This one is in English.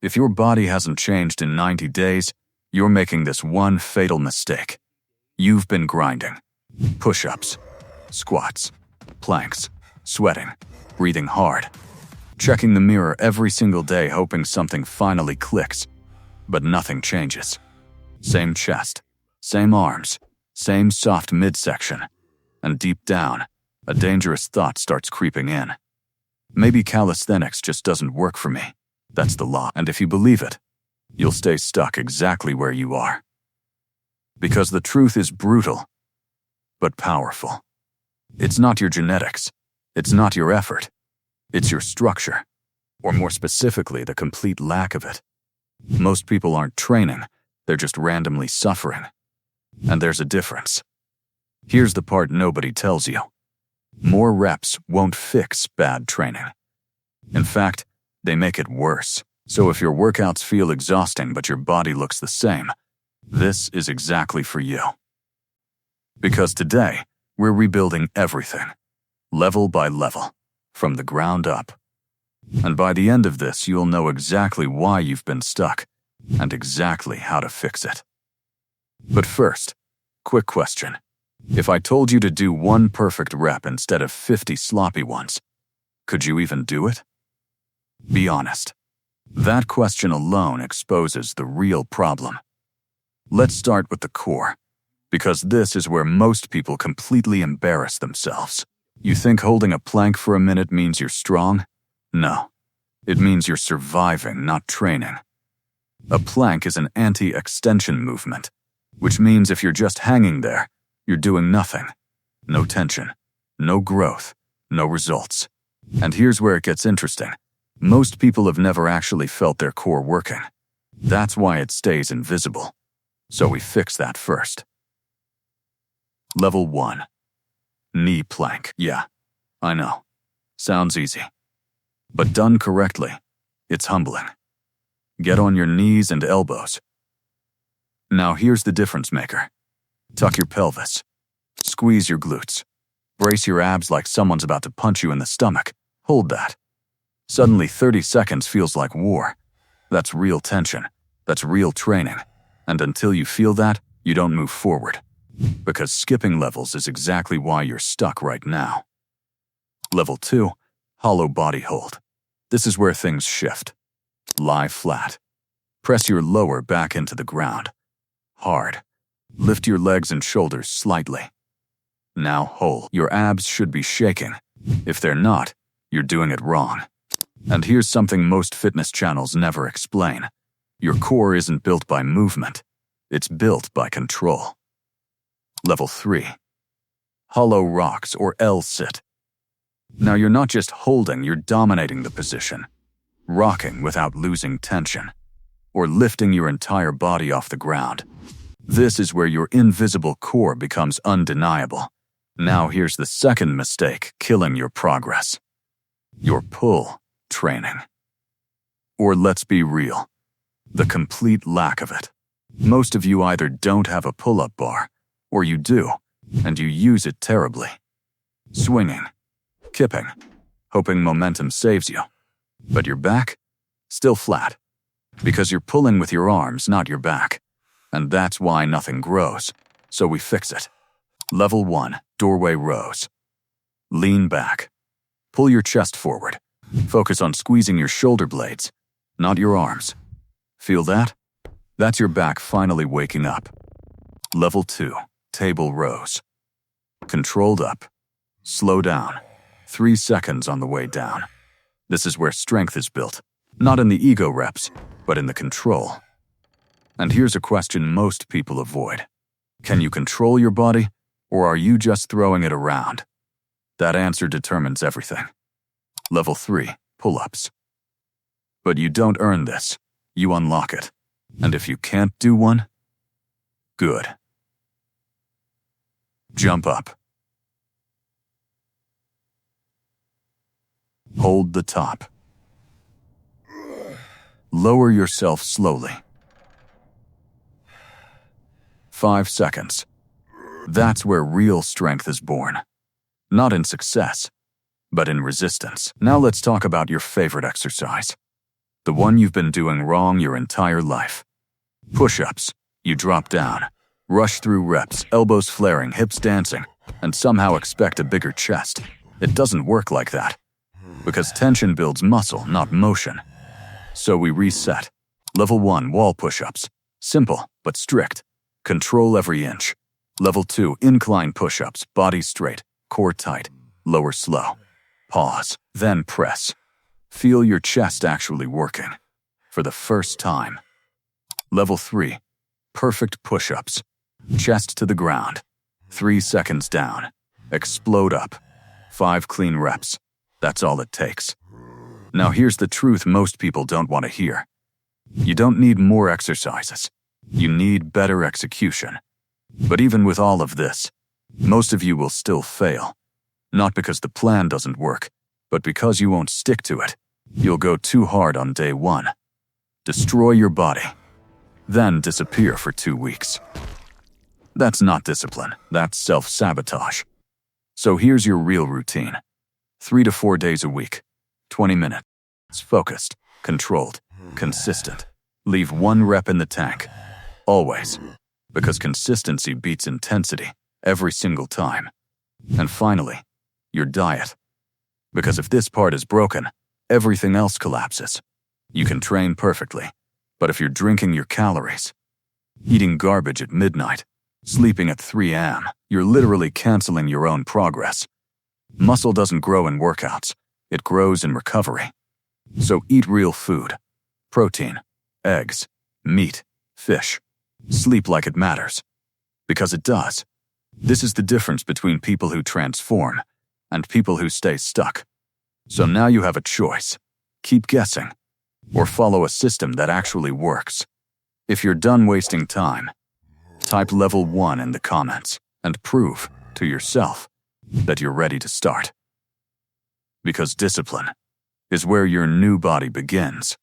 If your body hasn't changed in 90 days, you're making this one fatal mistake. You've been grinding. Push-ups, squats, planks, sweating, breathing hard, checking the mirror every single day hoping something finally clicks, but nothing changes. Same chest, same arms, same soft midsection, and deep down, a dangerous thought starts creeping in. Maybe calisthenics just doesn't work for me. That's the law, and if you believe it, you'll stay stuck exactly where you are. Because the truth is brutal, but powerful. It's not your genetics. It's not your effort. It's your structure, or more specifically, the complete lack of it. Most people aren't training, they're just randomly suffering. And there's a difference. Here's the part nobody tells you. More reps won't fix bad training. In fact, they make it worse. So if your workouts feel exhausting but your body looks the same, this is exactly for you. Because today, we're rebuilding everything, level by level, from the ground up. And by the end of this, you'll know exactly why you've been stuck and exactly how to fix it. But first, quick question. If I told you to do one perfect rep instead of 50 sloppy ones, could you even do it? Be honest. That question alone exposes the real problem. Let's start with the core, because this is where most people completely embarrass themselves. You think holding a plank for a minute means you're strong? No. It means you're surviving, not training. A plank is an anti-extension movement, which means if you're just hanging there, you're doing nothing. No tension, no growth, no results. And here's where it gets interesting. Most people have never actually felt their core working. That's why it stays invisible. So we fix that first. Level 1. Knee plank. Yeah, I know. Sounds easy. But done correctly, it's humbling. Get on your knees and elbows. Now here's the difference maker. Tuck your pelvis. Squeeze your glutes. Brace your abs like someone's about to punch you in the stomach. Hold that. Suddenly 30 seconds feels like war. That's real tension. That's real training. And until you feel that, you don't move forward. Because skipping levels is exactly why you're stuck right now. Level 2, hollow body hold. This is where things shift. Lie flat. Press your lower back into the ground. Hard. Lift your legs and shoulders slightly. Now hold. Your abs should be shaking. If they're not, you're doing it wrong. And here's something most fitness channels never explain. Your core isn't built by movement. It's built by control. Level 3. Hollow rocks or L-sit. Now you're not just holding, you're dominating the position. Rocking without losing tension. Or lifting your entire body off the ground. This is where your invisible core becomes undeniable. Now here's the second mistake killing your progress. Your pull training. Or let's be real, the complete lack of it. Most of you either don't have a pull-up bar, or you do, and you use it terribly. Swinging, kipping, hoping momentum saves you. But your back? Still flat. Because you're pulling with your arms, not your back. And that's why nothing grows. So we fix it. Level 1, doorway rows. Lean back. Pull your chest forward. Focus on squeezing your shoulder blades, not your arms. Feel that? That's your back finally waking up. Level 2, table rows. Controlled up. Slow down. 3 seconds on the way down. This is where strength is built. Not in the ego reps, but in the control. And here's a question most people avoid. Can you control your body, or are you just throwing it around? That answer determines everything. Level 3, pull-ups. But you don't earn this. You unlock it. And if you can't do one, good. Jump up. Hold the top. Lower yourself slowly. 5 seconds. That's where real strength is born. Not in success, but in resistance. Now let's talk about your favorite exercise. The one you've been doing wrong your entire life. Push-ups. You drop down, rush through reps, elbows flaring, hips dancing, and somehow expect a bigger chest. It doesn't work like that. Because tension builds muscle, not motion. So we reset. Level 1, wall push-ups. Simple, but strict. Control every inch. Level 2, incline push-ups, body straight, core tight, lower slow. Pause, then press. Feel your chest actually working. For the first time. Level 3, perfect push-ups. Chest to the ground. 3 seconds down. Explode up. 5 clean reps. That's all it takes. Now here's the truth most people don't want to hear. You don't need more exercises. You need better execution. But even with all of this, most of you will still fail. Not because the plan doesn't work, but because you won't stick to it. You'll go too hard on day 1. Destroy your body. Then disappear for 2 weeks. That's not discipline. That's self-sabotage. So here's your real routine. 3 to 4 days a week. 20 minutes. Focused, controlled, consistent. Leave 1 rep in the tank. Always. Because consistency beats intensity every single time. And finally, your diet. Because if this part is broken, everything else collapses. You can train perfectly, but if you're drinking your calories, eating garbage at midnight, sleeping at 3 a.m., you're literally canceling your own progress. Muscle doesn't grow in workouts. It grows in recovery. So eat real food. Protein, eggs, meat, fish. Sleep like it matters. Because it does. This is the difference between people who transform and people who stay stuck. So now you have a choice. Keep guessing. Or follow a system that actually works. If you're done wasting time, type level 1 in the comments and prove to yourself that you're ready to start. Because discipline is where your new body begins.